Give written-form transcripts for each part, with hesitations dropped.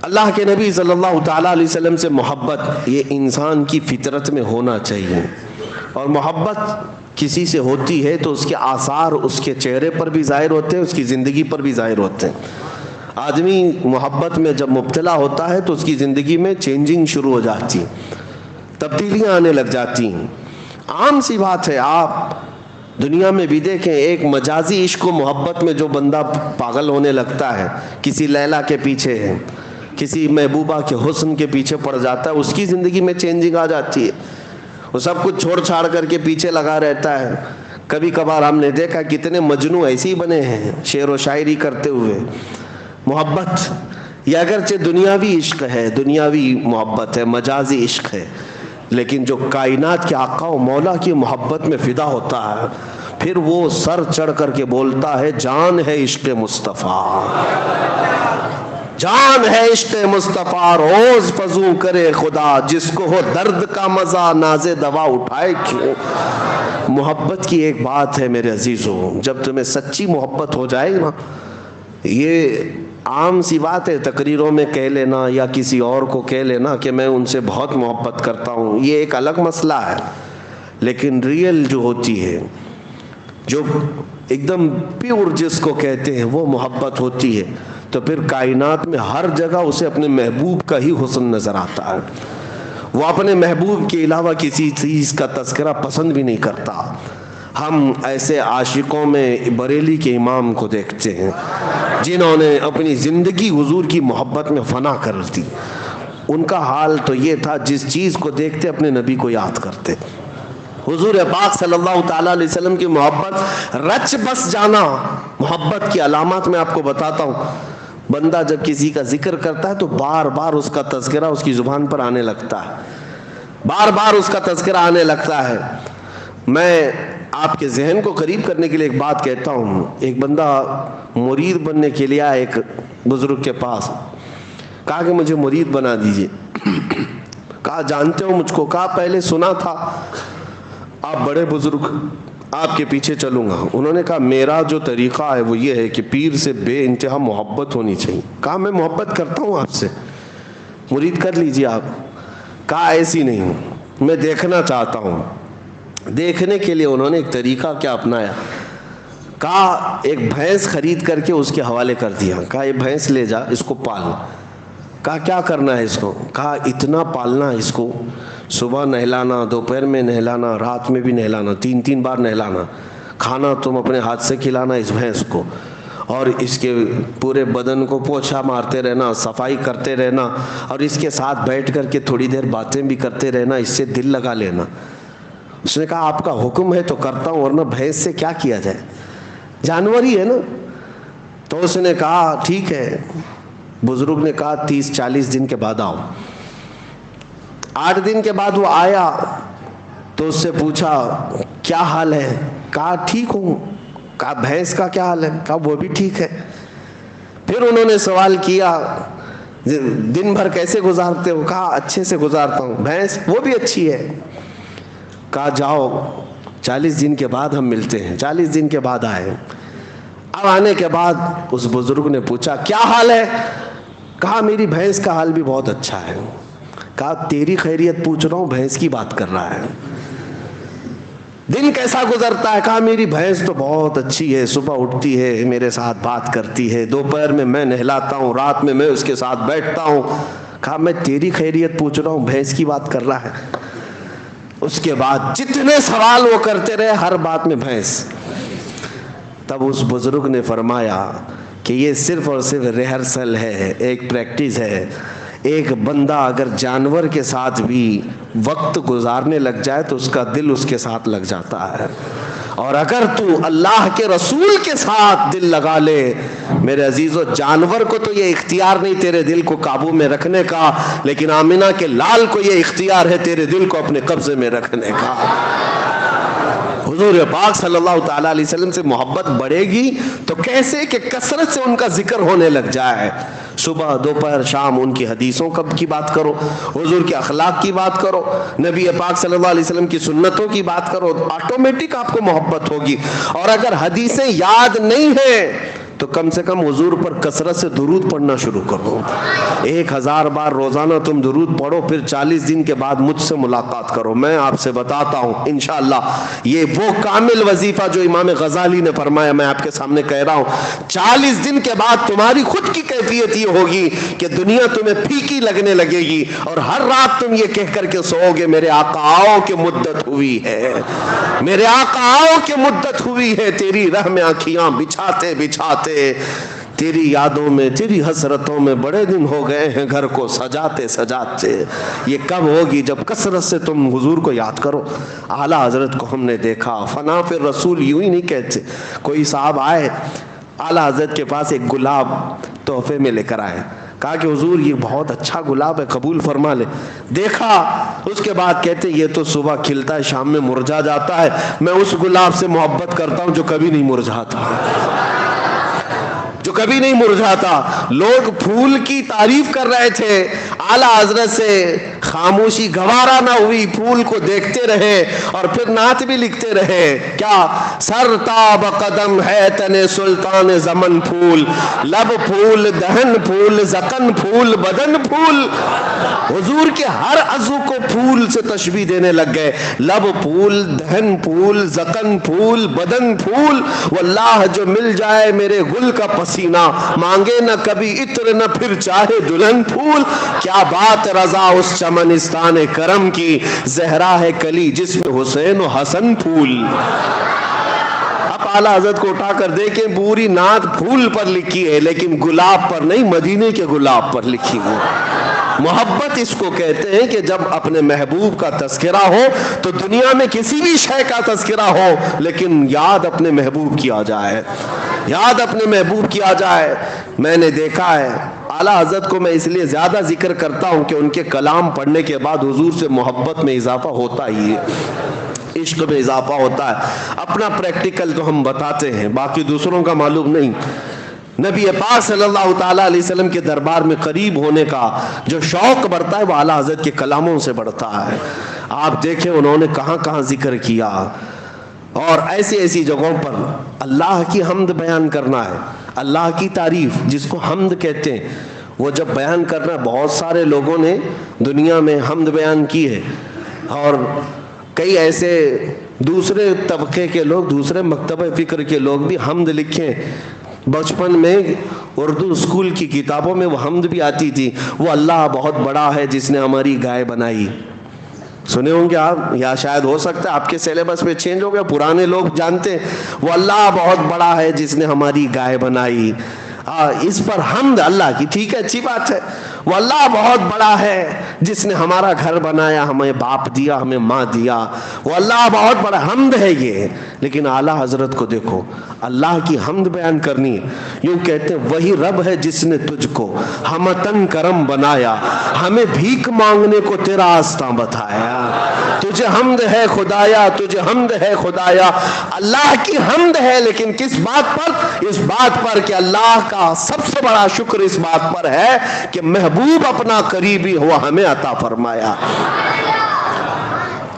اللہ کے نبی صلی اللہ تعالیٰ علیہ وسلم سے محبت یہ انسان کی فطرت میں ہونا چاہیے، اور محبت کسی سے ہوتی ہے تو اس کے آثار اس کے چہرے پر بھی ظاہر ہوتے ہیں، اس کی زندگی پر بھی ظاہر ہوتے ہیں۔ آدمی محبت میں جب مبتلا ہوتا ہے تو اس کی زندگی میں چینجنگ شروع ہو جاتی ہے، تبدیلیاں آنے لگ جاتی ہیں۔ عام سی بات ہے، آپ دنیا میں بھی دیکھیں، ایک مجازی عشق و محبت میں جو بندہ پاگل ہونے لگتا ہے، کسی لیلا کے پیچھے ہے، کسی محبوبہ کے حسن کے پیچھے پڑ جاتا ہے، اس کی زندگی میں چینجنگ آ جاتی ہے، وہ سب کچھ چھوڑ چھاڑ کر کے پیچھے لگا رہتا ہے۔ کبھی کبھار ہم نے دیکھا کتنے مجنوں ایسے ہی بنے ہیں شعر و شاعری کرتے ہوئے۔ محبت یہ اگرچہ دنیاوی عشق ہے، دنیاوی محبت ہے، مجازی عشق ہے، لیکن جو کائنات کے آقا و مولا کی محبت میں فدا ہوتا ہے، پھر وہ سر چڑھ کر کے بولتا ہے جان ہے عشق مصطفیٰ، جان ہے عشق مصطفیٰ، روز فزوں کرے خدا، جس کو ہو درد کا مزہ ناز دوا اٹھائے کیوں۔ محبت کی ایک بات ہے میرے عزیزوں، جب تمہیں سچی محبت ہو جائے نا، یہ عام سی بات ہے تقریروں میں کہہ لینا یا کسی اور کو کہہ لینا کہ میں ان سے بہت محبت کرتا ہوں، یہ ایک الگ مسئلہ ہے، لیکن ریئل جو ہوتی ہے، جو ایک دم پیور جس کو کہتے ہیں وہ محبت ہوتی ہے، تو پھر کائنات میں ہر جگہ اسے اپنے محبوب کا ہی حسن نظر آتا ہے، وہ اپنے محبوب کے علاوہ کسی چیز کا تذکرہ پسند بھی نہیں کرتا۔ ہم ایسے عاشقوں میں بریلی کے امام کو دیکھتے ہیں جنہوں نے اپنی زندگی حضور کی محبت میں فنا کر دی۔ ان کا حال تو یہ تھا، جس چیز کو دیکھتے اپنے نبی کو یاد کرتے۔ حضور پاک صلی اللہ تعالیٰ علیہ وسلم کی محبت، رچ بس جانا محبت کی علامات میں آپ کو بتاتا ہوں۔ بندہ جب کسی کا ذکر کرتا ہے تو بار بار اس کا تذکرہ اس کی زبان پر آنے لگتا ہے، بار بار اس کا تذکرہ آنے لگتا ہے۔ میں آپ کے ذہن کو قریب کرنے کے لیے ایک بات کہتا ہوں۔ ایک بندہ مرید بننے کے لیے آیا ایک بزرگ کے پاس، کہا کہ مجھے مرید بنا دیجئے۔ کہا جانتے ہو مجھ کو؟ کہا پہلے سنا تھا، آپ بڑے بزرگ، آپ کے پیچھے چلوں گا۔ انہوں نے کہا میرا جو طریقہ ہے وہ یہ ہے کہ پیر سے بے انتہا محبت ہونی چاہیے۔ کہا میں محبت کرتا ہوں آپ سے، مرید کر لیجئے آپ۔ کہا ایسی نہیں، میں دیکھنا چاہتا ہوں۔ دیکھنے کے لیے انہوں نے ایک طریقہ کیا اپنایا، کہا ایک بھینس خرید کر کے اس کے حوالے کر دیا، کہا یہ بھینس لے جا، اس کو پال۔ کہا کیا کرنا ہے اس کو؟ کہا اتنا پالنا اس کو، صبح نہلانا، دوپہر میں نہلانا، رات میں بھی نہلانا، 3 بار نہلانا، کھانا تم اپنے ہاتھ سے کھلانا اس بھینس کو، اور اس کے پورے بدن کو پوچھا مارتے رہنا، صفائی کرتے رہنا، اور اس کے ساتھ بیٹھ کر کے تھوڑی دیر باتیں بھی کرتے رہنا، اس سے دل لگا لینا۔ اس نے کہا آپ کا حکم ہے تو کرتا ہوں، ورنہ بھینس سے کیا کیا جائے، جانور ہی ہے نا۔ تو اس نے کہا ٹھیک ہے۔ بزرگ نے کہا 30-40 دن کے بعد آؤ۔ 8 دن کے بعد وہ آیا تو اس سے پوچھا کیا حال ہے؟ کہا ٹھیک ہوں۔ کہا بھینس کا کیا حال ہے؟ کہا وہ بھی ٹھیک ہے۔ پھر انہوں نے سوال کیا دن بھر کیسے گزارتے ہو؟ کہا اچھے سے گزارتا ہوں۔ بھینس وہ بھی اچھی ہے۔ کہا جاؤ 40 دن کے بعد ہم ملتے ہیں۔ 40 دن کے بعد آئے۔ اب آنے کے بعد اس بزرگ نے پوچھا کیا حال ہے؟ کہا میری بھینس کا حال بھی بہت اچھا ہے۔ کہا تیری خیریت پوچھ رہا ہوں، بھینس کی بات کر رہا ہے۔ دن کیسا گزرتا ہے؟ کہا میری بھینس تو بہت اچھی ہے، صبح اٹھتی ہے میرے ساتھ بات کرتی ہے، دوپہر میں میں نہلاتا ہوں، رات میں میں اس کے ساتھ بیٹھتا ہوں۔ کہا میں تیری خیریت پوچھ رہا ہوں، بھینس کی بات کر رہا ہے۔ اس کے بعد جتنے سوال وہ کرتے رہے، ہر بات میں بھینس۔ تب اس بزرگ نے فرمایا کہ یہ صرف اور صرف ریہرسل ہے، ایک پریکٹس ہے۔ ایک بندہ اگر جانور کے ساتھ بھی وقت گزارنے لگ جائے تو اس کا دل اس کے ساتھ لگ جاتا ہے، اور اگر تو اللہ کے رسول کے ساتھ دل لگا لے میرے عزیزو، جانور کو تو یہ اختیار نہیں تیرے دل کو قابو میں رکھنے کا، لیکن آمنہ کے لال کو یہ اختیار ہے تیرے دل کو اپنے قبضے میں رکھنے کا۔ حضور پاک صلی اللہ تعالیٰ علیہ وسلم سے محبت بڑھے گی تو کیسے کہ کثرت سے ان کا ذکر ہونے لگ جائے، صبح دوپہر شام ان کی حدیثوں کی بات کرو، حضور کے اخلاق کی بات کرو، نبی پاک صلی اللہ علیہ وسلم کی سنتوں کی بات کرو، آٹومیٹک آپ کو محبت ہوگی۔ اور اگر حدیثیں یاد نہیں ہیں تو کم سے کم حضور پر کثرت سے درود پڑھنا شروع کرو. 1000 بار روزانہ تم درود پڑھو, پھر 40 دن کے بعد مجھ سے ملاقات کرو. میں آپ سے بتاتا ہوں انشاءاللہ یہ وہ کامل وظیفہ جو امام غزالی نے فرمایا میں آپ کے سامنے کہہ رہا ہوں. 40 دن کے بعد تمہاری خود کی کیفیت یہ ہوگی کہ دنیا تمہیں پھیکی لگنے لگے گی, اور ہر رات تم یہ کہہ کر کے سو گے میرے آقا آؤ کہ مدت ہوئی ہے, میرے آقا آؤ کہ مدت ہوئی ہے. تیری راہ میں آنکھیاں بچھاتے بچھاتے, تیری یادوں میں تیری حسرتوں میں بڑے دن ہو گئے ہیں گھر کو سجاتے سجاتے. یہ کب ہوگی؟ جب کثرت سے تم حضور کو یاد کرو. اعلیٰ حضرت کو ہم نے دیکھا, فنا پھر رسول یوں ہی نہیں کہتے. کوئی صاحب آئے اعلیٰ حضرت کے پاس, ایک گلاب تحفے میں لے کر آئے. کہا کہ حضور یہ بہت اچھا گلاب ہے, قبول فرما لے. دیکھا, اس کے بعد کہتے یہ تو صبح کھلتا ہے شام میں مرجھا جاتا ہے. میں اس گلاب سے محبت کرتا ہوں جو کبھی نہیں مرجھاتا, جو کبھی نہیں مرجھاتا. لوگ پھول کی تعریف کر رہے تھے, اعلیٰ حضرت سے خاموشی گوارا نہ ہوئی, پھول کو دیکھتے رہے اور پھر نعت بھی لکھتے رہے. کیا سر تاب قدم ہے تن سلطان زمن پھول, لب پھول دہن پھول زکن پھول بدن پھول. حضور کے ہر عضو کو پھول سے تشبیہ دینے لگ گئے. لب پھول دہن پھول زکن پھول بدن پھول. واللہ جو مل جائے میرے گل کا پسینہ, مانگے نہ کبھی عطر نہ پھر چاہے دلہن پھول. کیا بات رضا اس چمنستان کرم کی, زہرا ہے کلی جس میں حسین و حسن پھول. اب اعلیٰ حضرت کو اٹھا کر دیکھیں, پوری نعت پھول پر لکھی ہے لیکن گلاب پر نہیں, مدینے کے گلاب پر لکھی ہوئی. محبت اس کو کہتے ہیں کہ جب اپنے محبوب کا تذکرہ ہو تو دنیا میں کسی بھی شے کا تذکرہ ہو لیکن یاد اپنے محبوب کی آ جائے, یاد اپنے محبوب کی آ جائے. میں نے دیکھا ہے اعلیٰ حضرت کو میں اس لیے زیادہ ذکر کرتا ہوں کہ ان کے کلام پڑھنے کے بعد حضور سے محبت میں اضافہ ہوتا ہی ہے, عشق میں اضافہ ہوتا ہے. اپنا پریکٹیکل تو ہم بتاتے ہیں, باقی دوسروں کا معلوم نہیں. نبی پاک صلی اللہ تعالیٰ علیہ وسلم کے دربار میں قریب ہونے کا جو شوق بڑھتا ہے وہ اعلیٰ حضرت کے کلاموں سے بڑھتا ہے. آپ دیکھیں انہوں نے کہاں کہاں ذکر کیا, اور ایسی ایسی جگہوں پر اللہ کی حمد بیان کرنا ہے, اللہ کی تعریف جس کو حمد کہتے ہیں, وہ جب بیان کرنا. بہت سارے لوگوں نے دنیا میں حمد بیان کی ہے, اور کئی ایسے دوسرے طبقے کے لوگ, دوسرے مکتبہ فکر کے لوگ بھی حمد لکھیں. بچپن میں اردو اسکول کی کتابوں میں وہ حمد بھی آتی تھی, وہ اللہ بہت بڑا ہے جس نے ہماری گائے بنائی. سنے ہوں گے آپ, یا شاید ہو سکتا ہے آپ کے سیلیبس میں چینج ہو گیا, پرانے لوگ جانتے ہیں وہ اللہ بہت بڑا ہے جس نے ہماری گائے بنائی. اس پر حمد اللہ کی, ٹھیک ہے اچھی بات ہے. وہ اللہ بہت بڑا ہے جس نے ہمارا گھر بنایا, ہمیں باپ دیا, ہمیں ماں دیا, وہ اللہ بہت بڑا حمد ہے یہ. لیکن اعلیٰ حضرت کو دیکھو, اللہ کی حمد بیان کرنی, یوں کہتے ہیں وہی رب ہے جس نے تجھ کو ہمتن کرم بنایا, ہمیں بھیک مانگنے کو تیرا آستاں بتایا. تجھے حمد ہے خدایا, تجھے حمد ہے خدایا. اللہ کی حمد ہے, لیکن کس بات پر؟ اس بات پر کہ اللہ کا سب سے بڑا شکر اس بات پر ہے کہ محبوب اپنا قریبی ہوا ہمیں عطا فرمایا.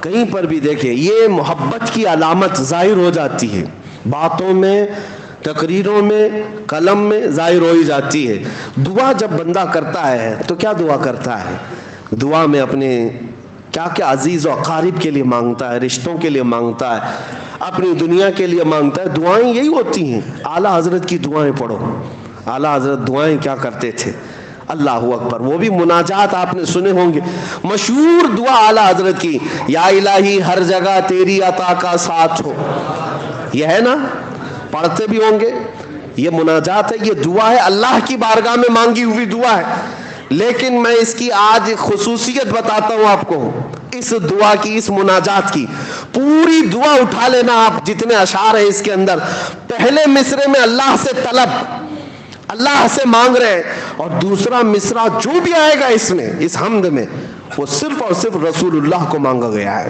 کہیں پر بھی دیکھیں یہ محبت کی علامت ظاہر ہو جاتی ہے, باتوں میں, تقریروں میں, قلم میں ظاہر ہو ہی جاتی ہے. دعا جب بندہ کرتا ہے تو کیا دعا کرتا ہے؟ دعا میں اپنے کیا کیا عزیز و اقارب کے لیے مانگتا ہے, رشتوں کے لیے مانگتا ہے, اپنی دنیا کے لیے مانگتا ہے. دعائیں یہی ہوتی ہیں. اعلیٰ حضرت کی دعائیں پڑھو. اعلیٰ حضرت دعائیں کیا کرتے تھے؟ اللہ اکبر. وہ بھی مناجات آپ نے سنے ہوں گے, مشہور دعا اعلیٰ حضرت کی, یا الہی ہر جگہ تیری عطا کا ساتھ ہو. یہ ہے نا, پڑھتے بھی ہوں گے. یہ مناجات ہے, یہ دعا ہے, اللہ کی بارگاہ میں مانگی ہوئی دعا ہے. لیکن میں اس کی آج خصوصیت بتاتا ہوں آپ کو, اس دعا کی, اس مناجات کی. پوری دعا اٹھا لینا آپ, جتنے اشعار ہیں اس کے اندر. پہلے مصرے میں اللہ سے طلب, اللہ سے مانگ رہے ہیں, اور دوسرا مصرع جو بھی آئے گا اس میں, اس حمد میں, وہ صرف اور صرف رسول اللہ کو مانگا گیا ہے.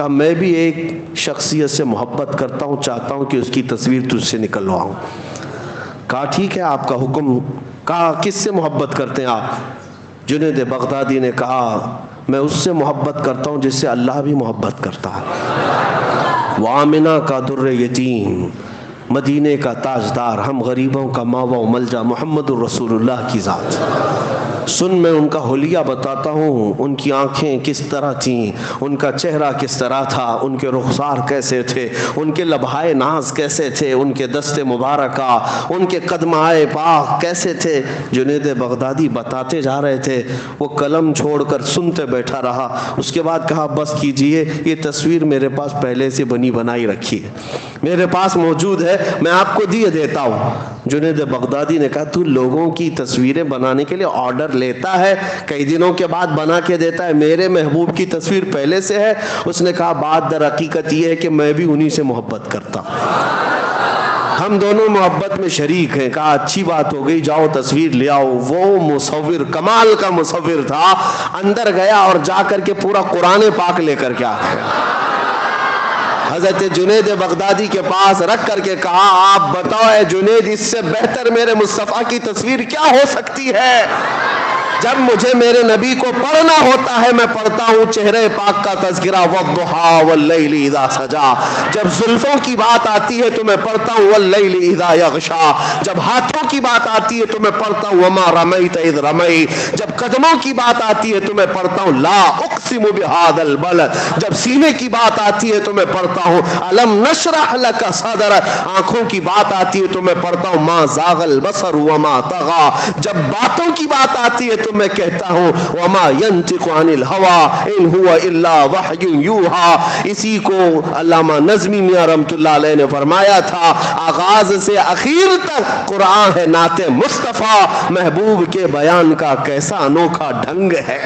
کہا میں بھی ایک شخصیت سے محبت کرتا ہوں، چاہتا ہوں کہ اس کی تصویر تجھ سے نکلواؤں۔ کہا ٹھیک ہے آپ کا حکم۔ کہا کس سے محبت کرتے ہیں آپ؟ جنید بغدادی نے کہا میں اس سے محبت کرتا ہوں جس سے اللہ بھی محبت کرتا ہے۔ وآمنہ کا در یتیم، مدینے کا تاجدار، ہم غریبوں کا ماوا و ملجا، محمد الرسول اللہ کی ذات۔ سن میں ان کا حلیہ بتاتا ہوں، ان کی آنکھیں کس طرح تھیں، ان کا چہرہ کس طرح تھا، ان کے رخسار کیسے تھے، ان کے لبھائے ناز کیسے تھے، ان کے دست مبارکہ، ان کے قدمائے پاک کیسے تھے۔ جنید بغدادی بتاتے جا رہے تھے، وہ قلم چھوڑ کر سنتے بیٹھا رہا۔ اس کے بعد کہا بس کیجئے، یہ تصویر میرے پاس پہلے سے بنی بنائی رکھی ہے، میرے پاس موجود ہے، میں آپ کو دیے دیتا ہوں۔ جنید بغدادی نے کہا تو لوگوں کی تصویریں بنانے کے لیے آرڈر لیتا ہے، کئی دنوں کے بعد بنا کے دیتا ہے، میرے محبوب کی تصویر پہلے سے ہے۔ اس نے کہا بات در حقیقت یہ ہے کہ میں بھی انہی سے محبت کرتا ہوں، ہم دونوں محبت میں شریک ہیں۔ کہا اچھی بات ہو گئی، جاؤ تصویر لے آؤ۔ وہ مصور کمال کا مصور تھا، اندر گیا اور جا کر کے پورا قرآن پاک لے کر کے آ گیا، حضرت جنید بغدادی کے پاس رکھ کر کے کہا آپ بتاؤ اے جنید، اس سے بہتر میرے مصطفیٰ کی تصویر کیا ہو سکتی ہے؟ جب مجھے میرے نبی کو پڑھنا ہوتا ہے میں پڑھتا ہوں چہرے پاک کا تذکرہ، والضحیٰ واللیل اذا سجا۔ جب زلفوں کی بات آتی ہے تو میں پڑھتا ہوں واللیل اذا یغشا۔ جب ہاتھوں کی بات آتی ہے تو میں پڑھتا ہوں وما رمیت اذ رمیت۔ جب قدموں کی بات آتی ہے تو میں پڑھتا ہوں لا اقسم بہذا البلد۔ جب سینے کی بات آتی ہے تو میں پڑھتا ہوں الم نشرح لک صدرک۔ آنکھوں کی بات آتی ہے تو میں پڑھتا ہوں ما زاغ البصر وما طغى۔ جب باتوں کی بات آتی ہے تو میں کہتا ہوں وما ينطق عن الهوى ان هو الا وحی یوحى۔ اسی کو علامہ نظمی میاں رحمۃ اللہ علیہ نے فرمایا تھا، آغاز سے اخیر تک قرآن ہے نعت مصطفیٰ، محبوب کے بیان کا کیسا انوکھا ڈھنگ ہے۔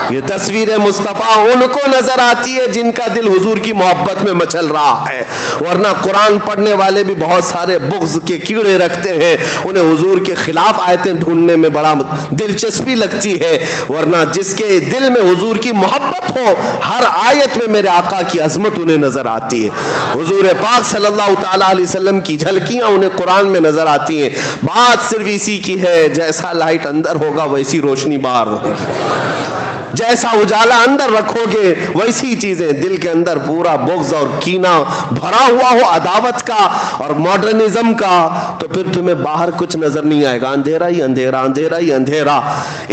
یہ تصویر مصطفیٰ ان کو نظر آتی ہے جن کا دل حضور کی محبت میں مچل رہا ہے، ورنہ قرآن پڑھنے والے بھی بہت سارے بغض کے کیڑے رکھتے ہیں، انہیں حضور کے خلاف آیتیں ڈھونڈنے میں بڑا دلچسپی لگتی ہے، ورنہ جس کے دل میں حضور کی محبت ہو ہر آیت میں میرے آقا کی عظمت انہیں نظر آتی ہے، حضور پاک صلی اللہ تعالیٰ علیہ وسلم کی جھلکیاں انہیں قرآن میں نظر آتی ہیں۔ بات صرف اسی کی ہے، جیسا لائٹ اندر ہوگا ویسی روشنی باہر ہوگی، جیسا اجالا اندر رکھو گے ویسی چیزیں دل کے اندر پورا بغض اور کینہ بھرا ہوا ہو، عداوت کا اور ماڈرنزم کا، تو پھر تمہیں باہر کچھ نظر نہیں آئے گا، اندھیرا ہی اندھیرا، اندھیرا ہی اندھیرا۔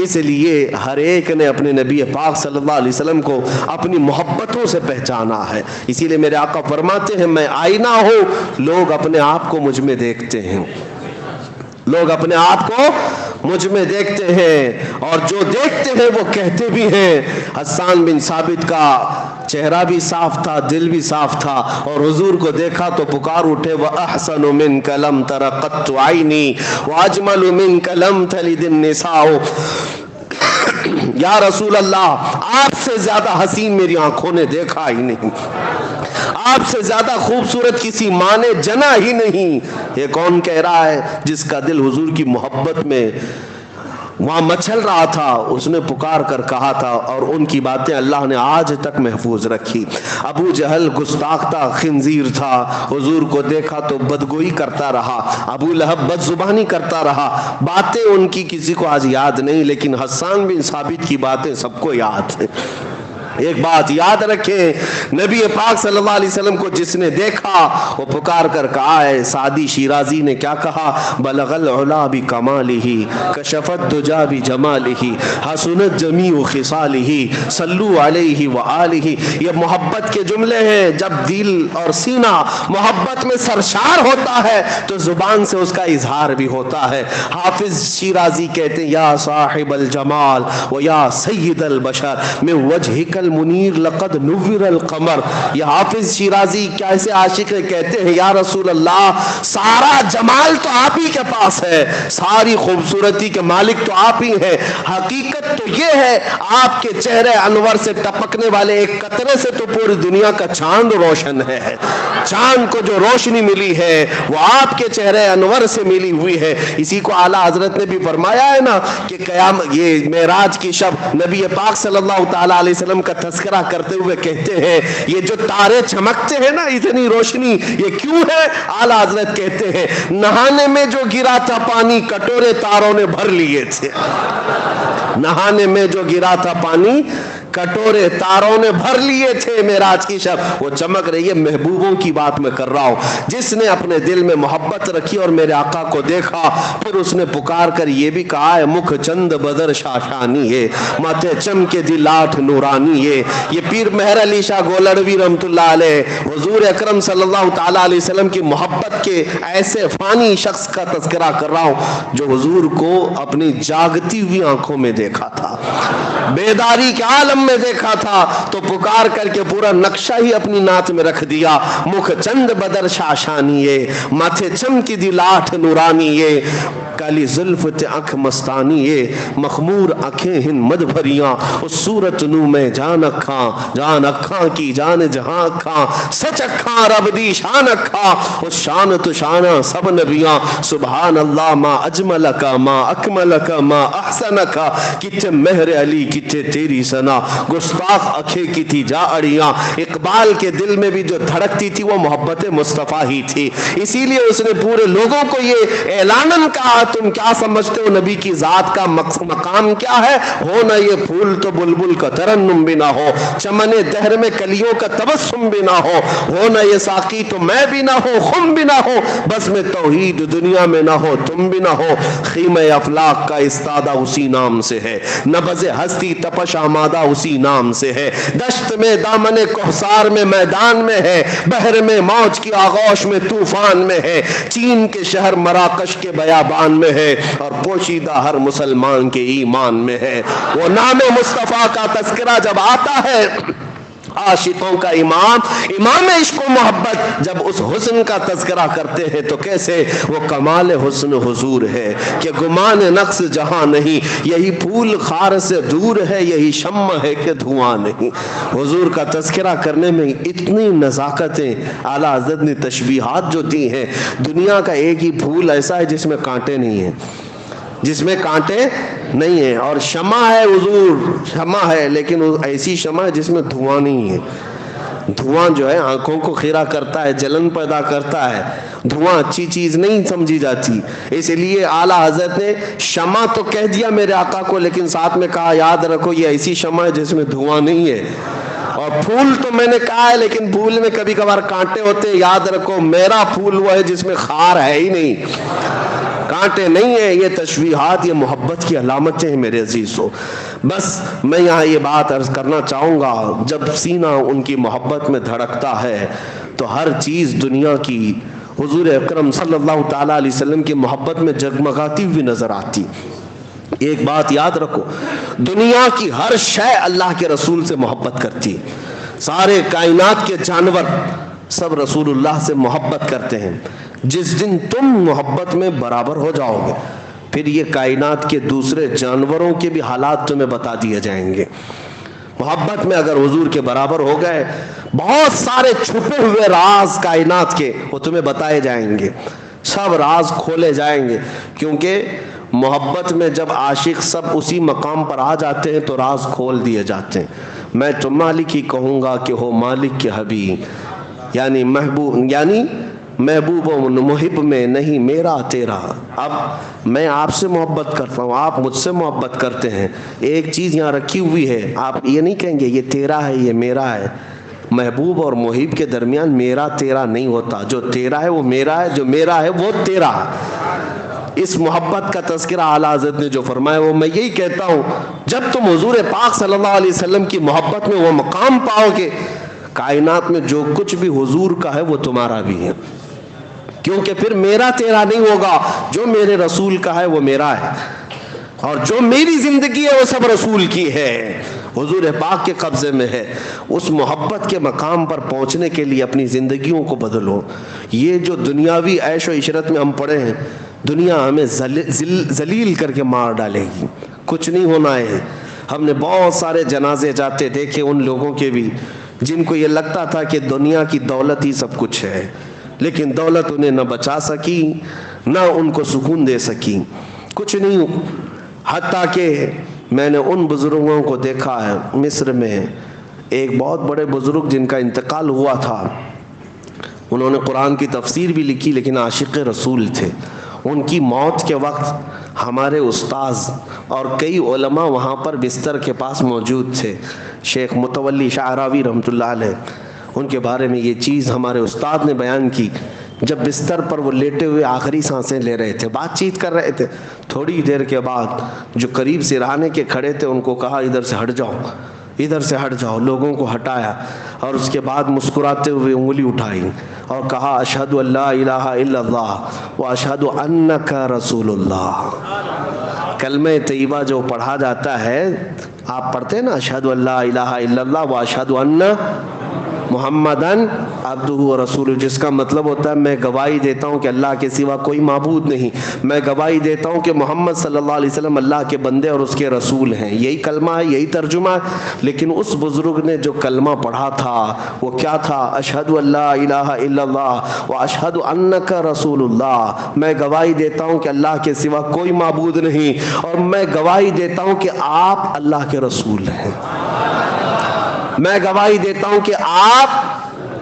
اس لیے ہر ایک نے اپنے نبی پاک صلی اللہ علیہ وسلم کو اپنی محبتوں سے پہچانا ہے۔ اسی لیے میرے آقا فرماتے ہیں میں آئینہ ہوں، لوگ اپنے آپ کو مجھ میں دیکھتے ہیں، لوگ اپنے آپ کو مجھ میں دیکھتے ہیں، اور جو دیکھتے ہیں وہ کہتے بھی ہیں۔ حسان بن ثابت کا چہرہ بھی صاف تھا، دل بھی صاف تھا، اور حضور کو دیکھا تو پکار اٹھے وَأَحْسَنُ مِنْكَ لَمْ تَرَ قَطُّ عَيْنِي وَأَجْمَلُ مِنْكَ لَمْ تَلِدِ النِّسَاءُ۔ یا رسول اللہ آپ سے زیادہ حسین میری آنکھوں نے دیکھا ہی نہیں، آپ سے زیادہ خوبصورت کسی ماں نے جنا ہی نہیں۔ یہ کون کہہ رہا ہے؟ جس کا دل حضور کی محبت میں وہاں مچل رہا تھا، اس نے پکار کر کہا تھا، اور ان کی باتیں اللہ نے آج تک محفوظ رکھی۔ ابو جہل گستاخ تھا، خنزیر تھا، حضور کو دیکھا تو بدگوئی کرتا رہا، ابو لہب بد زبانی کرتا رہا، باتیں ان کی کسی کو آج یاد نہیں، لیکن حسان بن ثابت کی باتیں سب کو یاد ہیں۔ ایک بات یاد رکھیں، نبی پاک صلی اللہ علیہ وسلم کو جس نے دیکھا وہ پکار کر کہا ہے، سعدی شیرازی نے کیا کہا، بلغ العلا بکمالہ کشفت دجا بجمالہ حسنت جمیع خصالہ صلوا علیہ وآلہ۔ یہ محبت کے جملے ہیں، جب دل اور سینہ محبت میں سرشار ہوتا ہے تو زبان سے اس کا اظہار بھی ہوتا ہے۔ حافظ شیرازی کہتے ہیں یا صاحب الجمال و یا سید البشر من وجہک المنیر لقد نور القمر۔ یہ حافظ شیرازی کیسے عاشق کہتے ہیں یا رسول اللہ سارا جمال تو آپ ہی کے پاس ہے، ساری خوبصورتی کے مالک تو آپ ہی ہیں، حقیقت تو یہ ہے آپ کے چہرے انور سے ٹپکنے والے ایک قطرے سے تو پوری دنیا کا چاند روشن ہے، چاند کو جو روشنی ملی ہے وہ آپ کے چہرے انور سے ملی ہوئی ہے۔ اسی کو اعلیٰ حضرت نے بھی فرمایا ہے نا کہ قیامت یہ معراج کی شب نبی پاک صلی اللہ تعالیٰ علیہ وسلم کا کا تذکرہ کرتے ہوئے کہتے ہیں یہ جو تارے چمکتے ہیں نا، اتنی روشنی، یہ کیوں ہے؟ اعلیٰ حضرت کہتے ہیں نہانے میں جو گرا تھا پانی کٹورے تاروں نے بھر لیے تھے. نہانے میں جو گرا تھا پانی کٹورے تاروں نے بھر لیے تھے معراج کی شب. وہ چمک رہی ہے. محبوبوں کی بات میں کر رہا ہوں. جس نے اپنے دل میں محبت رکھی اور میرے آقا کو دیکھا، پھر اس نے پکار کر یہ بھی کہا ہے مکھ چند بدر شاشانی ہے، ماتھے چم کے دل آٹھ نورانی ہے. یہ پیر مہر علی شاہ گولڑوی رحمت اللہ علیہ حضور اکرم صلی اللہ تعالیٰ علیہ وسلم کی محبت کے ایسے فانی شخص کا تذکرہ کر رہا ہوں جو حضور کو اپنی جاگتی ہوئی آنکھوں میں دیکھا تھا، بیداری کے عالم میں دیکھا تھا، تو پکار کر کے پورا نقشہ ہی اپنی نعت میں رکھ دیا. مکھ چند بدر شاشانیے، ماتھے چمکی دی لاٹھ نورانیے، کالی زلف تے آنکھ مستانیے، مخمور آنکھیں ہن مد بھریاں، اس صورت نو میں جان اکھاں، جان اکھاں کی جان جہاں اکھاں، سچ اکھاں رب دی شان اکھاں، اس شان تو شانہ سب نبیاں. سبحان اللہ ما اجملکا ما اکملکا ما احسنکا، کتے مہر علی کتے تیری سنا، گستاخ اکھے کی تھی جا اڑیاں. اقبال کے دل میں بھی جو دھڑکتی تھی وہ محبت مصطفیٰ ہی تھی. اسی لیے اس نے پورے لوگوں کو یہ اعلاناً کہا تم کیا سمجھتے ہو نبی کی ذات کا مقام کیا ہے؟ ہو نہ یہ پھول تو بلبل کا ترنم بھی نہ ہو، چمن دہر میں کلیوں کا تبسم بھی نہ ہو نہ یہ ساقی تو میں بھی نہ ہو، خم بھی نہ ہو، بس میں توحید دنیا میں نہ ہو، تم بھی نہ ہو. خیمہ افلاق کا استادہ اسی نام سے ہے، نبض ہستی تپش آمادہ اسی نام سے ہے. دشت میں دامن کوثر میں میدان میں ہے، بحر میں موج کی آغوش میں طوفان میں ہے، چین کے شہر مراکش کے بیابان میں ہے، اور پوشیدہ ہر مسلمان کے ایمان میں ہے. وہ نام مصطفیٰ کا تذکرہ جب آتا ہے عاشقوں کا امام عشق و محبت جب اس حسن کا تذکرہ کرتے ہیں تو کیسے وہ کمال حسن حضور ہے کہ گمان نقص جہاں نہیں، یہی پھول خار سے دور ہے، یہی شمع ہے کہ دھواں نہیں. حضور کا تذکرہ کرنے میں اتنی نزاکتیں اعلیٰ حضرت نے تشبیہات جو دی ہیں. دنیا کا ایک ہی پھول ایسا ہے جس میں کانٹے نہیں ہیں، جس میں کانٹے نہیں ہیں، اور شمع ہے حضور، شمع ہے لیکن ایسی شمع ہے جس میں دھواں نہیں ہے. دھواں جو ہے آنکھوں کو خیرہ کرتا ہے، جلن پیدا کرتا ہے، دھواں اچھی چیز نہیں سمجھی جاتی. اس لیے اعلیٰ حضرت نے شمع تو کہہ دیا میرے آقا کو، لیکن ساتھ میں کہا یاد رکھو یہ ایسی شمع ہے جس میں دھواں نہیں ہے. اور پھول تو میں نے کہا ہے لیکن پھول میں کبھی کبھار کانٹے ہوتے ہیں، یاد رکھو میرا پھول وہ ہے جس میں خار ہے ہی نہیں، کانٹے نہیں ہیں. یہ تشبیہات یہ محبت کی علامتیں ہیں میرے عزیزو. بس میں یہاں یہ بات عرض کرنا چاہوں گا، جب سینہ ان کی محبت میں دھڑکتا ہے تو ہر چیز دنیا کی حضور اکرم صلی اللہ تعالیٰ علیہ وسلم کی محبت میں جگمگاتی ہوئی نظر آتی. ایک بات یاد رکھو، دنیا کی ہر شے اللہ کے رسول سے محبت کرتی. سارے کائنات کے جانور سب رسول اللہ سے محبت کرتے ہیں. جس دن تم محبت میں برابر ہو جاؤ گے پھر یہ کائنات کے دوسرے جانوروں کے بھی حالات تمہیں بتا دیے جائیں گے. محبت میں اگر حضور کے برابر ہو گئے بہت سارے چھپے ہوئے راز کائنات کے وہ تمہیں بتائے جائیں گے، سب راز کھولے جائیں گے. کیونکہ محبت میں جب عاشق سب اسی مقام پر آ جاتے ہیں تو راز کھول دیے جاتے ہیں. میں تو مالک ہی کہوں گا کہ ہو مالک کے حبیب، یعنی محبوب و محب میں نہیں میرا تیرا. اب میں آپ سے محبت کرتا ہوں، آپ مجھ سے محبت کرتے ہیں. ایک چیز یہاں رکھی ہوئی ہے، آپ یہ نہیں کہیں گے یہ تیرا ہے یہ میرا ہے. محبوب اور محب کے درمیان میرا تیرا نہیں ہوتا. جو تیرا ہے وہ میرا ہے، جو میرا ہے وہ تیرا ہے. اس محبت کا تذکرہ اعلیٰ حضرت نے جو فرمایا وہ میں یہی کہتا ہوں، جب تم حضور پاک صلی اللہ علیہ وسلم کی محبت میں وہ مقام پاؤ گے کائنات میں جو کچھ بھی حضور کا ہے وہ تمہارا بھی ہے. کیونکہ پھر میرا تیرا نہیں ہوگا، جو میرے رسول کا ہے وہ میرا ہے، اور جو میری زندگی ہے وہ سب رسول کی ہے، حضور پاک کے قبضے میں ہے. اس محبت کے مقام پر پہنچنے کے لیے اپنی زندگیوں کو بدلو. یہ جو دنیاوی عیش و عشرت میں ہم پڑے ہیں، دنیا ہمیں ذلیل کر کے مار ڈالے گی. کچھ نہیں ہونا ہے. ہم نے بہت سارے جنازے جاتے دیکھے ان لوگوں کے بھی جن کو یہ لگتا تھا کہ دنیا کی دولت ہی سب کچھ ہے، لیکن دولت انہیں نہ بچا سکی نہ ان کو سکون دے سکی. کچھ نہیں. حتیٰ کہ میں نے ان بزرگوں کو دیکھا ہے مصر میں ایک بہت بڑے بزرگ جن کا انتقال ہوا تھا، انہوں نے قرآن کی تفسیر بھی لکھی لیکن عاشق رسول تھے. ان کی موت کے وقت ہمارے استاذ اور کئی علماء وہاں پر بستر کے پاس موجود تھے. شیخ متولی شعراوی رحمۃ اللہ علیہ، ان کے بارے میں یہ چیز ہمارے استاد نے بیان کی. جب بستر پر وہ لیٹے ہوئے آخری سانسیں لے رہے تھے، بات چیت کر رہے تھے، تھوڑی دیر کے بعد جو قریب سرہانے کے کھڑے تھے ان کو کہا ادھر سے ہٹ جاؤ، ادھر سے ہٹ جاؤ. لوگوں کو ہٹایا اور اس کے بعد مسکراتے ہوئے انگلی اٹھائی اور کہا اشہد ان لا الہ الا اللہ و اشہد انک رسول اللہ. کلمہ طیبہ جو پڑھا جاتا ہے، آپ پڑھتے ہیں نا اشہد ان لا الہ الا اللہ و اشہد ان محمدن عبدہ و رسولہ، جس کا مطلب ہوتا ہے میں گواہی دیتا ہوں کہ اللہ کے سوا کوئی معبود نہیں، میں گواہی دیتا ہوں کہ محمد صلی اللہ علیہ وسلم اللہ کے بندے اور اس کے رسول ہیں. یہی کلمہ ہے، یہی ترجمہ ہے. لیکن اس بزرگ نے جو کلمہ پڑھا تھا وہ کیا تھا؟ اشہد ان لا الہ الا اللہ و اشہد انک رسول اللہ. میں گواہی دیتا ہوں کہ اللہ کے سوا کوئی معبود نہیں اور میں گواہی دیتا ہوں کہ آپ اللہ کے رسول ہیں. میں گواہی دیتا ہوں کہ آپ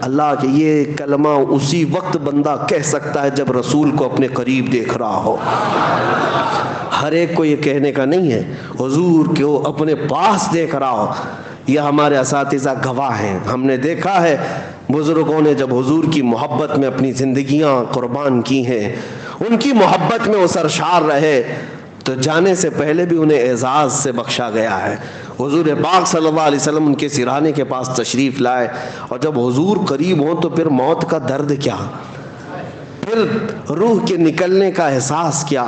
اللہ کے. یہ کلمہ اسی وقت بندہ کہہ سکتا ہے جب رسول کو اپنے قریب دیکھ رہا ہو. ہر ایک کو یہ کہنے کا نہیں ہے. حضور کو اپنے پاس دیکھ رہا ہو. یہ ہمارے اساتذہ گواہ ہیں. ہم نے دیکھا ہے بزرگوں نے جب حضور کی محبت میں اپنی زندگیاں قربان کی ہیں، ان کی محبت میں وہ سرشار رہے، تو جانے سے پہلے بھی انہیں اعزاز سے بخشا گیا ہے. حضور پاک صلی اللہ علیہ وسلم ان کے سرانے کے پاس تشریف لائے، اور جب حضور قریب ہوں تو پھر موت کا درد کیا، پھر روح کے نکلنے کا احساس کیا.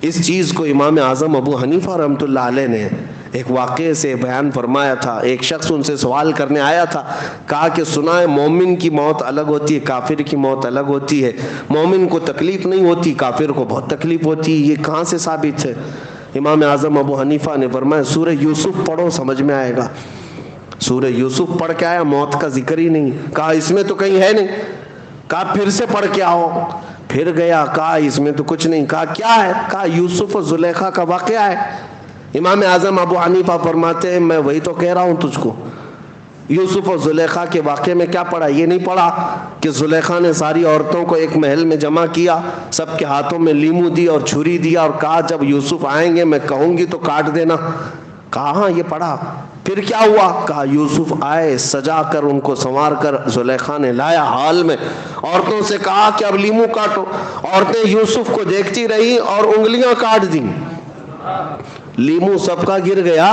اس چیز کو امام اعظم ابو حنیفہ رحمۃ اللہ علیہ نے ایک واقعے سے بیان فرمایا تھا. ایک شخص ان سے سوال کرنے آیا تھا، کہا کہ سنا ہے مومن کی موت الگ ہوتی ہے، کافر کی موت الگ ہوتی ہے. مومن کو تکلیف نہیں ہوتی، کافر کو بہت تکلیف ہوتی ہے، یہ کہاں سے ثابت ہے؟ امام اعظم ابو حنیفہ نے فرمایا سورہ یوسف پڑھو سمجھ میں آئے گا. سورہ یوسف پڑھ کے آیا، موت کا ذکر ہی نہیں. کہا اس میں تو کہیں ہے نہیں. کہا پھر سے پڑھ کے آؤ. پھر گیا، کہا اس میں تو کچھ نہیں. کہا کیا ہے؟ کہا یوسف اور زلیخا کا واقعہ ہے. امام اعظم ابو حنیفہ فرماتے ہیں میں وہی تو کہہ رہا ہوں تجھ کو. یوسف اور زلیخا کے واقعے میں کیا پڑھا؟ یہ نہیں پڑھا کہ زلیخا نے ساری عورتوں کو ایک محل میں جمع کیا، سب کے ہاتھوں میں لیمو دی اور چھری دیا اور کہا جب یوسف آئیں گے میں کہوں گی تو کاٹ دینا. کہا ہاں یہ پڑھا. پھر کیا ہوا؟ کہا یوسف آئے، سجا کر ان کو سنوار کر زلیخا نے لایا حال میں، عورتوں سے کہا کہ اب لیمو کاٹو. عورتیں یوسف کو دیکھتی رہی اور انگلیاں کاٹ دیں. لیمو سب کا گر گیا،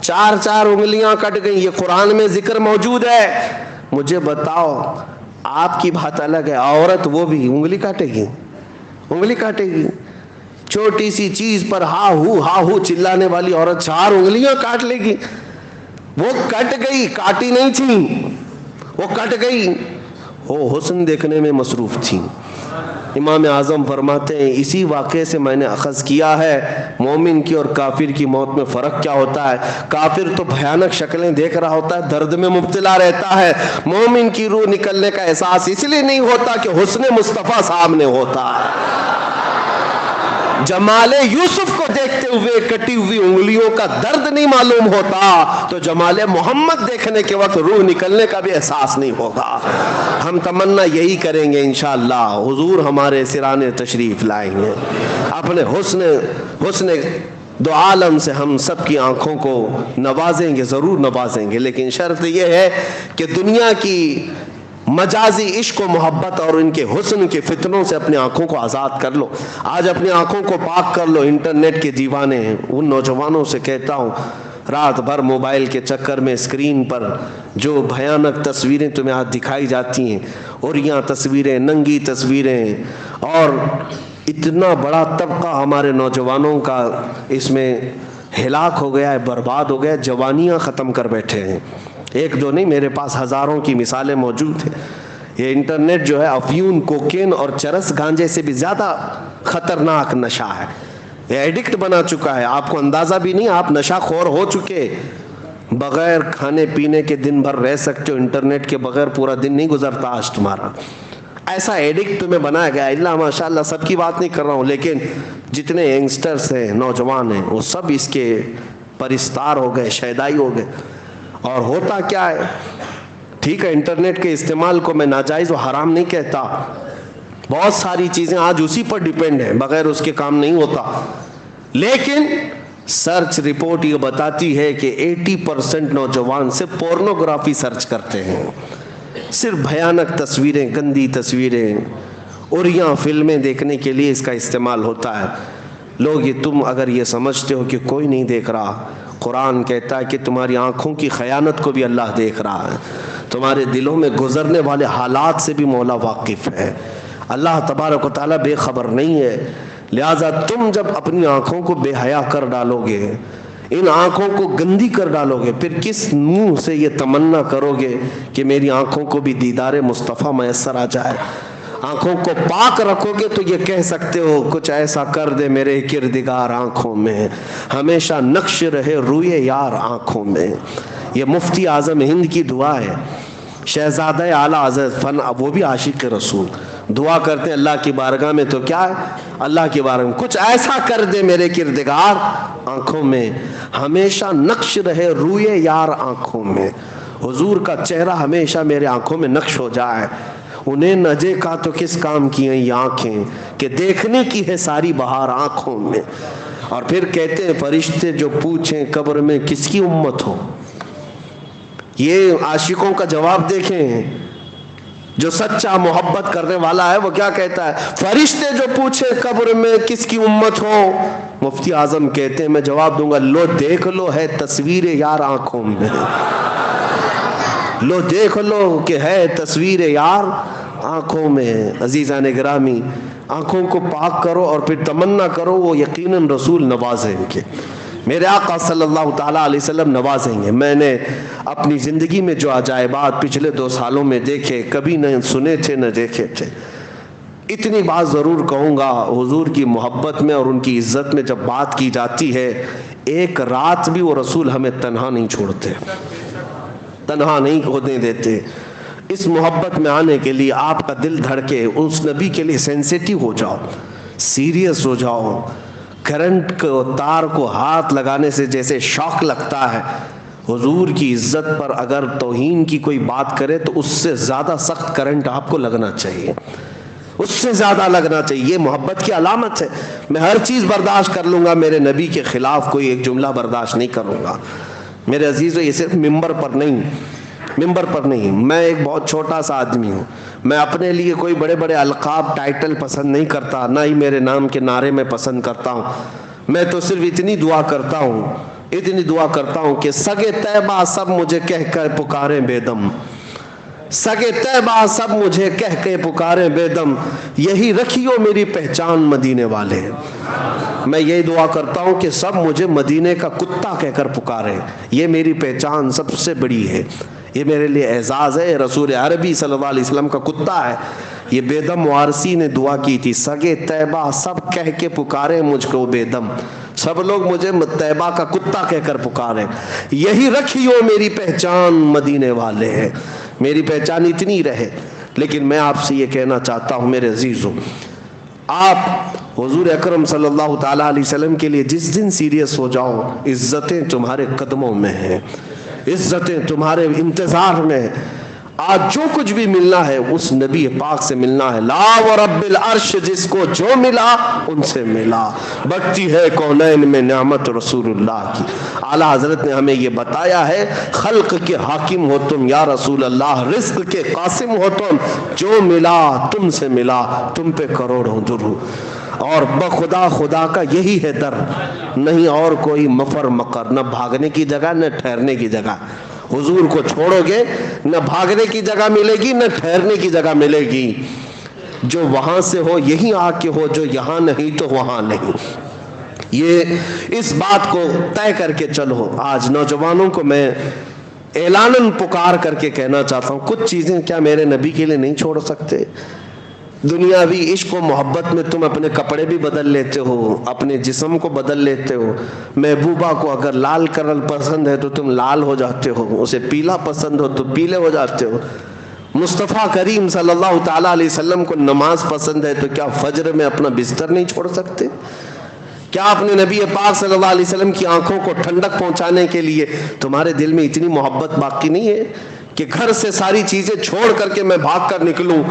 4 انگلیاں کٹ گئیں. یہ قرآن میں ذکر موجود ہے. مجھے بتاؤ، آپ کی بات الگ ہے، عورت وہ بھی انگلی کاٹے گی؟ انگلی کاٹے گی؟ چھوٹی سی چیز پر ہا ہو چلانے والی عورت 4 انگلیاں کاٹ لے گی؟ وہ کٹ گئی، کاٹی نہیں تھی، وہ کٹ گئی. وہ حسن دیکھنے میں مصروف تھی. امام اعظم فرماتے ہیں اسی واقعے سے میں نے اخذ کیا ہے مومن کی اور کافر کی موت میں فرق کیا ہوتا ہے. کافر تو بھیانک شکلیں دیکھ رہا ہوتا ہے، درد میں مبتلا رہتا ہے. مومن کی روح نکلنے کا احساس اس لیے نہیں ہوتا کہ حسن مصطفیٰ سامنے ہوتا ہے. جمال یوسف کو دیکھتے ہوئے کٹی ہوئی انگلیوں کا درد نہیں معلوم ہوتا تو جمال محمد دیکھنے کے وقت روح نکلنے کا بھی احساس نہیں ہوگا. ہم تمنا یہی کریں گے انشاءاللہ حضور ہمارے سرانے تشریف لائیں گے. اپنے حسن دو عالم سے ہم سب کی آنکھوں کو نوازیں گے، ضرور نوازیں گے، لیکن شرط یہ ہے کہ دنیا کی مجازی عشق و محبت اور ان کے حسن کے فتنوں سے اپنی آنکھوں کو آزاد کر لو. آج اپنی آنکھوں کو پاک کر لو. انٹرنیٹ کے دیوانے ہیں، ان نوجوانوں سے کہتا ہوں رات بھر موبائل کے چکر میں اسکرین پر جو بھیانک تصویریں تمہیں آج دکھائی جاتی ہیں، اوریاں تصویریں، ننگی تصویریں، اور اتنا بڑا طبقہ ہمارے نوجوانوں کا اس میں ہلاک ہو گیا ہے، برباد ہو گیا ہے، جوانیاں ختم کر بیٹھے ہیں. ایک دو نہیں، میرے پاس ہزاروں کی مثالیں موجود ہیں. یہ انٹرنیٹ جو ہے افیون، کوکین اور چرس گانجے سے بھی زیادہ خطرناک نشہ ہے. یہ ایڈکٹ بنا چکا ہے، آپ کو اندازہ بھی نہیں، آپ نشہ خور ہو چکے. بغیر کھانے پینے کے دن بھر رہ سکتے ہو، انٹرنیٹ کے بغیر پورا دن نہیں گزرتا آج تمہارا. ایسا ایڈکٹ تمہیں بنایا گیا. اللہ ماشاءاللہ سب کی بات نہیں کر رہا ہوں، لیکن جتنے ینگسٹرز ہیں، نوجوان ہیں، وہ سب اس کے پرستار ہو گئے، شیدائی ہو گئے. اور ہوتا کیا ہے؟ ٹھیک ہے انٹرنیٹ کے استعمال کو میں ناجائز و حرام نہیں کہتا، بہت ساری چیزیں آج اسی پر ڈیپینڈ ہیں، بغیر اس کے کام نہیں ہوتا، لیکن سرچ رپورٹ یہ بتاتی ہے کہ 80% نوجوان سے پورنوگرافی سرچ کرتے ہیں، صرف بھیانک تصویریں، گندی تصویریں، اریاں فلمیں دیکھنے کے لیے اس کا استعمال ہوتا ہے۔ لوگ یہ تم اگر یہ سمجھتے ہو کہ کوئی نہیں دیکھ رہا، قرآن کہتا ہے کہ تمہاری آنکھوں کی خیانت کو بھی اللہ دیکھ رہا ہے، تمہارے دلوں میں گزرنے والے حالات سے بھی مولا واقف ہے، اللہ تبارک و تعالیٰ بے خبر نہیں ہے۔ لہٰذا تم جب اپنی آنکھوں کو بے حیا کر ڈالو گے، ان آنکھوں کو گندی کر ڈالو گے، پھر کس منہ سے یہ تمنا کرو گے کہ میری آنکھوں کو بھی دیدار مصطفیٰ میسر آ جائے؟ آنکھوں کو پاک رکھو گے تو یہ کہہ سکتے ہو کچھ ایسا کر دے میرے کردگار آنکھوں میں، ہمیشہ نقش رہے روئے یار آنکھوں میں۔ یہ مفتی اعظم ہند کی دعا ہے، شہزادہ اعلیٰ حضرت فن، وہ بھی عاشق رسول دعا کرتے ہیں اللہ کی بارگاہ میں، تو کیا ہے اللہ کی بارگاہ میں کچھ ایسا کر دے میرے کردگار آنکھوں میں، ہمیشہ نقش رہے روئے یار آنکھوں میں۔ حضور کا چہرہ ہمیشہ میرے آنکھوں میں نقش ہو جائے، انہیں نہ دیکھا تو کس کام کی ہیں یہ آنکھیں کہ دیکھنے کی ہے ساری بہار آنکھوں میں۔ اور پھر کہتے ہیں فرشتے جو پوچھیں قبر میں کس کی امت ہو، یہ عاشقوں کا جواب دیکھیں، جو سچا محبت کرنے والا ہے وہ کیا کہتا ہے؟ فرشتے جو پوچھے قبر میں کس کی امت ہو، مفتی اعظم کہتے ہیں میں جواب دوں گا لو دیکھ لو ہے تصویر یار آنکھوں میں، لو دیکھ لو کہ ہے تصویر یار آنکھوں میں۔ عزیزان گرامی، آنکھوں کو پاک کرو اور پھر تمنا کرو وہ یقیناً رسول نوازیں گے، میرے آقا صلی اللہ تعالیٰ علیہ وسلم نوازیں گے۔ میں نے اپنی زندگی میں جو عجائبات پچھلے 2 سالوں میں دیکھے، کبھی نہ سنے تھے نہ دیکھے تھے۔ اتنی بات ضرور کہوں گا، حضور کی محبت میں اور ان کی عزت میں جب بات کی جاتی ہے، ایک رات بھی وہ رسول ہمیں تنہا نہیں چھوڑتے، تنہا نہیں ہونے دیتے۔ اس محبت میں آنے کے لیے آپ کا دل دھڑکے، اس نبی کے لیے سینسیٹیو ہو جاؤ، سیریس ہو جاؤ۔ کرنٹ کو تار کو ہاتھ لگانے سے جیسے شوق لگتا ہے، حضور کی عزت پر اگر توہین کی کوئی بات کرے تو اس سے زیادہ سخت کرنٹ آپ کو لگنا چاہیے، اس سے زیادہ لگنا چاہیے۔ یہ محبت کی علامت ہے۔ میں ہر چیز برداشت کر لوں گا، میرے نبی کے خلاف کوئی ایک جملہ برداشت نہیں کروں گا۔ میرے عزیزو، یہ صرف ممبر پر نہیں، میں ایک بہت چھوٹا سا آدمی ہوں، میں اپنے لیے کوئی بڑے بڑے القاب ٹائٹل پسند نہیں کرتا، نہ ہی میرے نام کے نعرے میں پسند کرتا ہوں۔ میں تو صرف اتنی دعا کرتا ہوں کہ سگے طیبہ سب مجھے کہہ کر پکاریں بے دم، سگے طیبہ سب مجھے کہہ کے پکاریں بے دم، یہی رکھیو میری پہچان مدینے والے۔ میں یہی دعا کرتا ہوں کہ سب مجھے مدینے کا کتا کہہ کر پکاریں، یہ میری پہچان سب سے بڑی ہے، یہ میرے لیے اعزاز ہے۔ رسول عربی صلی اللہ علیہ وسلم کا کتا ہے۔ یہ بے دم وارثی نے دعا کی تھی، سگے طیبہ سب کہہ کے پکارے مجھ کو بے دم، سب لوگ مجھے طیبہ کا کتا کہہ کر پکارے، یہی رکھیو میری پہچان مدینے والے ہیں۔ میری پہچان اتنی رہے۔ لیکن میں آپ سے یہ کہنا چاہتا ہوں میرے عزیزوں، آپ حضور اکرم صلی اللہ تعالیٰ علیہ وسلم کے لیے جس دن سیریس ہو جاؤ، عزتیں تمہارے قدموں میں ہیں، عزتیں تمہارے انتظار میں۔ آج جو کچھ بھی ملنا ہے اس نبی پاک سے ملنا ہے۔ لا ورب العرش، جس کو جو ملا ان سے ملا، بڑھتی ہے کونین میں نعمت رسول اللہ کی۔ اعلیٰ حضرت نے ہمیں یہ بتایا ہے، خلق کے حاکم ہو تم یا رسول اللہ، رزق کے قاسم ہو تم، جو ملا تم سے ملا، تم پہ کروڑوں درود۔ اور بخدا خدا کا یہی ہے در، نہیں اور کوئی مفر مقر، نہ بھاگنے کی جگہ نہ ٹھہرنے کی جگہ۔ حضور کو چھوڑو گے نہ بھاگنے کی جگہ ملے گی نہ ٹھہرنے کی جگہ ملے گی۔ جو وہاں سے ہو یہیں آ کے ہو، جو یہاں نہیں تو وہاں نہیں۔ یہ اس بات کو طے کر کے چلو۔ آج نوجوانوں کو میں اعلاناً پکار کر کے کہنا چاہتا ہوں، کچھ چیزیں کیا میرے نبی کے لیے نہیں چھوڑ سکتے؟ دنیاوی عشق و محبت میں تم اپنے کپڑے بھی بدل لیتے ہو، اپنے جسم کو بدل لیتے ہو۔ محبوبہ کو اگر لال کلر پسند ہے تو تم لال ہو جاتے ہو، اسے پیلا پسند ہو تو پیلے ہو جاتے ہو۔ مصطفیٰ کریم صلی اللہ تعالیٰ علیہ وسلم کو نماز پسند ہے تو کیا فجر میں اپنا بستر نہیں چھوڑ سکتے؟ کیا اپنے نبی پاک صلی اللہ علیہ وسلم کی آنکھوں کو ٹھنڈک پہنچانے کے لیے تمہارے دل میں اتنی محبت باقی نہیں ہے کہ گھر سے ساری چیزیں چھوڑ کر کے میں بھاگ کر نکلوں؟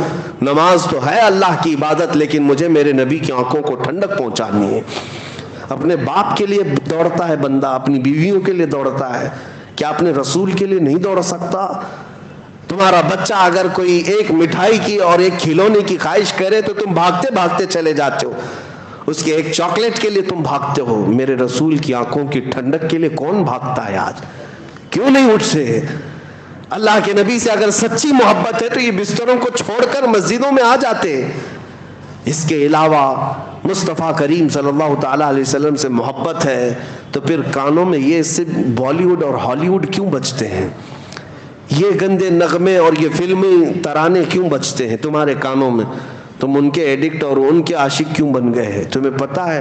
نماز تو ہے اللہ کی عبادت، لیکن مجھے میرے نبی کی آنکھوں کو ٹھنڈک پہنچانی ہے۔ اپنے باپ کے لیے دوڑتا ہے بندہ، اپنی بیویوں کے لیے دوڑتا ہے، کیا اپنے رسول کے لیے نہیں دوڑ سکتا؟ تمہارا بچہ اگر کوئی ایک مٹھائی کی اور ایک کھلونے کی خواہش کرے تو تم بھاگتے بھاگتے چلے جاتے ہو، اس کے ایک چاکلیٹ کے لیے تم بھاگتے ہو، میرے رسول کی آنکھوں کی ٹھنڈک کے لیے کون بھاگتا ہے آج؟ کیوں نہیں اٹھتے؟ اللہ کے نبی سے اگر سچی محبت ہے تو یہ بستروں کو چھوڑ کر مسجدوں میں آ جاتے۔ اس کے علاوہ مصطفیٰ کریم صلی اللہ تعالیٰ علیہ وسلم سے محبت ہے تو پھر کانوں میں یہ صرف بالی ووڈ اور ہالی ووڈ کیوں بجتے ہیں؟ یہ گندے نغمے اور یہ فلمی ترانے کیوں بجتے ہیں تمہارے کانوں میں؟ تم ان کے ایڈکٹ اور ان کے عاشق کیوں بن گئے ہیں؟ تمہیں پتہ ہے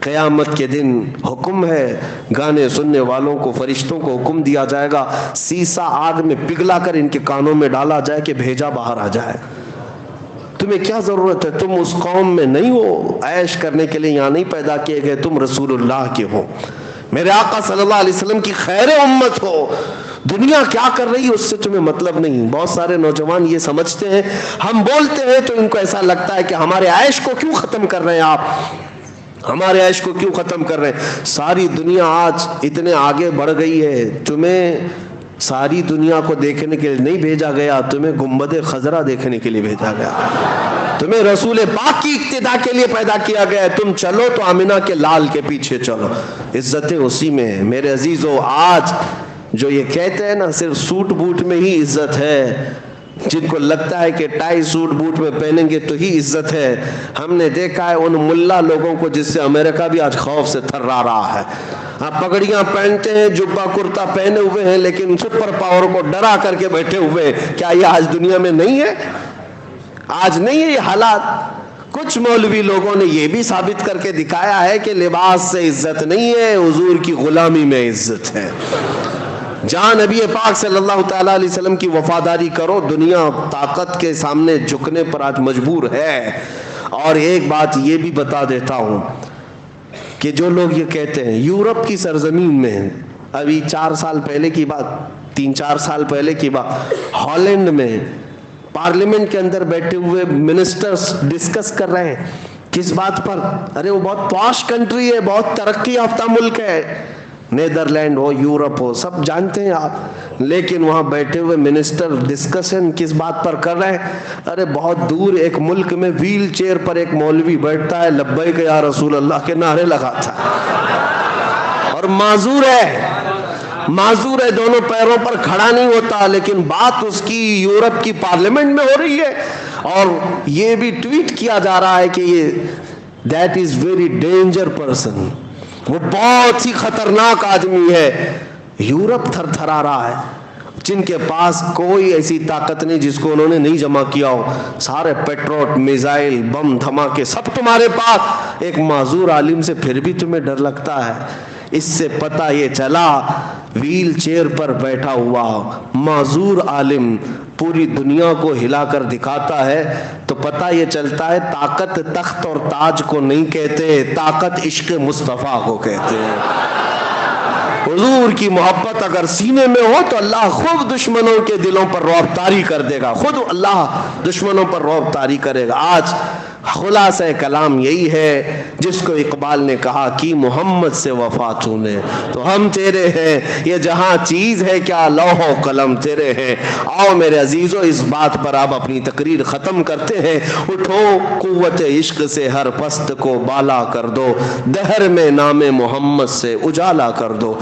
قیامت کے دن حکم ہے، گانے سننے والوں کو فرشتوں کو حکم دیا جائے گا، سیسا آگ میں پگھلا کر ان کے کانوں میں ڈالا جائے کہ بھیجا باہر آ جائے۔ تمہیں کیا ضرورت ہے؟ تم اس قوم میں نہیں ہو، عیش کرنے کے لیے یہاں نہیں پیدا کیے گئے، تم رسول اللہ کے ہو، میرے آقا صلی اللہ علیہ وسلم کی خیر امت ہو۔ دنیا کیا کر رہی ہے اس سے تمہیں مطلب نہیں۔ بہت سارے نوجوان یہ سمجھتے ہیں، ہم بولتے ہیں تو ان کو ایسا لگتا ہے کہ ہمارے عیش کو کیوں ختم کر رہے ہیں آپ، ہمارے عیش کو کیوں ختم کر رہے ہیں؟ ساری دنیا آج اتنے آگے بڑھ گئی ہے، تمہیں ساری دنیا کو دیکھنے کے لیے نہیں بھیجا گیا، تمہیں گنبد خضرا دیکھنے کے لیے بھیجا گیا، تمہیں رسول پاک کی اقتدا کے لیے پیدا کیا گیا ہے۔ تم چلو تو آمنہ کے لال کے پیچھے چلو، عزتیں اسی میں ہیں۔ میرے عزیزو، آج جو یہ کہتے ہیں نا صرف سوٹ بوٹ میں ہی عزت ہے، جن کو لگتا ہے کہ ٹائی سوٹ بوٹ میں پہنیں گے تو ہی عزت ہے، ہم نے دیکھا ہے ان ملا لوگوں کو جس سے امریکہ بھی آج خوف سے تھرا رہا ہے۔ آپ پگڑیاں پہنتے ہیں، جبہ کرتا پہنے ہوئے ہیں، لیکن سپر پاور کو ڈرا کر کے بیٹھے ہوئے ہیں۔ کیا یہ آج دنیا میں نہیں ہے؟ آج نہیں ہے یہ حالات؟ کچھ مولوی لوگوں نے یہ بھی ثابت کر کے دکھایا ہے کہ لباس سے عزت نہیں ہے، حضور کی غلامی میں عزت ہے۔ جہاں نبی پاک صلی اللہ تعالیٰ علیہ وسلم کی وفاداری کرو، دنیا طاقت کے سامنے جھکنے پر آج مجبور ہے۔ اور ایک بات یہ بھی بتا دیتا ہوں کہ جو لوگ یہ کہتے ہیں یورپ کی سرزمین میں، ابھی 4 سال پہلے کی بات، 3-4 سال پہلے کی بات، ہالینڈ میں پارلیمنٹ کے اندر بیٹھے ہوئے منسٹرز ڈسکس کر رہے ہیں کس بات پر؟ ارے وہ بہت پاش کنٹری ہے، بہت ترقی یافتہ ملک ہے، نیدرلینڈ ہو، یورپ ہو، سب جانتے ہیں آپ، لیکن وہاں بیٹھے ہوئے منسٹر ڈسکشن کس بات پر کر رہے ہیں؟ ارے بہت دور ایک ملک میں ویل چیئر پر ایک مولوی بیٹھتا ہے، لبیک یا رسول اللہ کے نعرے لگاتا ہے، اور معذور ہے، دونوں پیروں پر کھڑا نہیں ہوتا، لیکن بات اس کی یورپ کی پارلیمنٹ میں ہو رہی ہے، اور یہ بھی ٹویٹ کیا جا رہا ہے کہ یہ that is very danger person, وہ بہت ہی خطرناک آدمی ہے۔ یورپ تھر تھرا رہا ہے، جن کے پاس کوئی ایسی طاقت نہیں جس کو انہوں نے نہیں جمع کیا ہو، سارے پیٹروٹ، میزائل، بم دھماکے سب تمہارے پاس، ایک معذور عالم سے پھر بھی تمہیں ڈر لگتا ہے۔ اس سے پتہ یہ چلا ویل چیئر پر بیٹھا ہوا معذور عالم پوری دنیا کو ہلا کر دکھاتا ہے، تو پتہ یہ چلتا ہے طاقت تخت اور تاج کو نہیں کہتے، طاقت عشق مصطفیٰ کو کہتے ہیں۔ حضور کی محبت اگر سینے میں ہو تو اللہ خود دشمنوں کے دلوں پر رعب طاری کر دے گا، خود اللہ دشمنوں پر رعب طاری کرے گا۔ آج خلاصہ کلام یہی ہے جس کو اقبال نے کہا کہ محمد سے وفا تو نے، تو ہم تیرے ہیں، یہ جہاں چیز ہے کیا لوح و قلم تیرے ہیں۔ آؤ میرے عزیزو، اس بات پر آپ اپنی تقریر ختم کرتے ہیں۔ اٹھو قوت عشق سے ہر پست کو بالا کر دو، دہر میں نام محمد سے اجالا کر دو۔